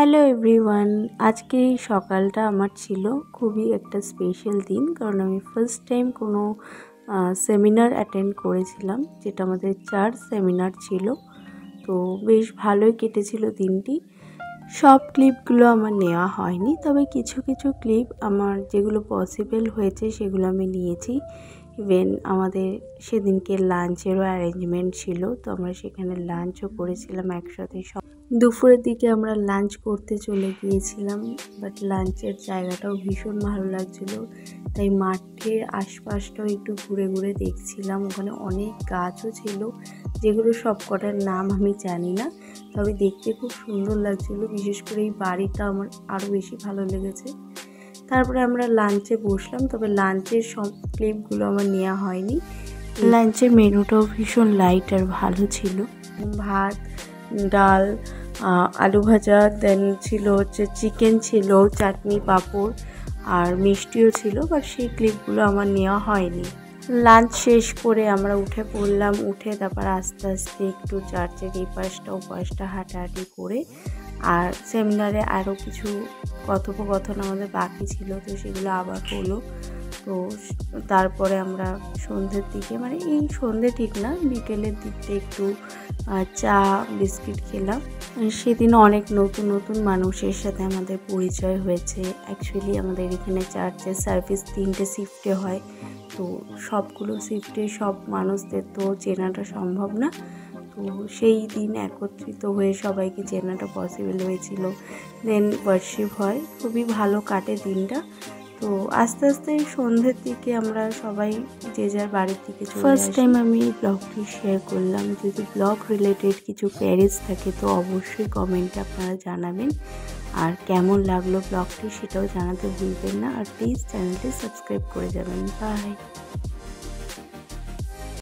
Hello everyone, আজকে এই সকালটা আমার ছিল খুবই একটা স্পেশাল দিন, কারণ আমি ফার্স্ট টাইম কোনো সেমিনার অ্যাটেন্ড করেছিলাম, যেটা আমাদের চার্চ সেমিনার ছিল। তো বেশ ভালোই কেটেছিল দিনটি। সব ক্লিপগুলো আমার নেওয়া হয়নি, তবে কিছু কিছু ক্লিপ আমার যেগুলো পসিবল হয়েছে সেগুলো আমি নিয়েছি। ইভেন আমাদের সেদিনকে লাঞ্চেরও অ্যারেঞ্জমেন্ট ছিল, তো আমরা সেখানে লাঞ্চও করেছিলাম একসাথে। সব দুপুরের দিকে আমরা লাঞ্চ করতে চলে গিয়েছিলাম, বাট লাঞ্চের জায়গাটাও ভীষণ ভালো লাগছিল, তাই মাঠের আশপাশটাও একটু ঘুরে ঘুরে দেখছিলাম। ওখানে অনেক গাছও ছিল, যেগুলো সব কটার নাম আমি জানি না, তবে দেখতে খুব সুন্দর লাগছিল। বিশেষ করে এই বাড়িটা আমার আরও বেশি ভালো লেগেছে। তারপরে আমরা লাঞ্চে বসলাম, তবে লাঞ্চের সব ক্লিপগুলো আমার নেওয়া হয়নি। লাঞ্চের মেনুটাও ভীষণ লাইট আর ভালো ছিল। ভাত, ডাল, আলু ভাজা, দেন ছিল হচ্ছে চিকেন ছিল, চাটনি, পাঁপড় আর মিষ্টিও ছিল, বাট সেই ক্লিপগুলো আমার নেওয়া হয়নি। লাঞ্চ শেষ করে আমরা উঠে পড়লাম। উঠে তারপর আস্তে আস্তে একটু চার্চের এই পাশটা ও পাশটা হাঁটাহাঁটি করে, আর সেমিনারে আরও কিছু কথোপকথন আমাদের বাকি ছিল, তো সেগুলো আবার হলো। তো তারপরে আমরা সন্ধ্যের দিকে, মানে এই সন্ধ্যে ঠিক না, বিকেলের দিকটা একটু চা বিস্কিট খেলাম। সেদিন অনেক নতুন নতুন মানুষের সাথে আমাদের পরিচয় হয়েছে। অ্যাকচুয়ালি আমাদের এখানে চার্চের সার্ভিস 3টে শিফটে হয়, তো সবগুলো শিফটে সব মানুষদের তো চেনাটা সম্ভব না। তো সেই দিন একত্রিত হয়ে সবাইকে চেনাটা পসিবল হয়েছিল। দেন ওয়ার্শিপ হয়, খুবই ভালো কাটে দিনটা। তো আস্তে আস্তে সন্ধ্যের দিকে আমরা সবাই যে যার বাড়ির দিকে চলে আসি। ফার্স্ট টাইম আমি এই ব্লগটি শেয়ার করলাম। যদি ব্লগ রিলেটেড কিছু কোয়েরিজ থাকে তো অবশ্যই কমেন্টে আপনারা জানাবেন, আর কেমন লাগলো ব্লগটি সেটাও জানাতে ভুলবেন না। আর প্লিজ চ্যানেলটি সাবস্ক্রাইব করে যাবেন। বাই।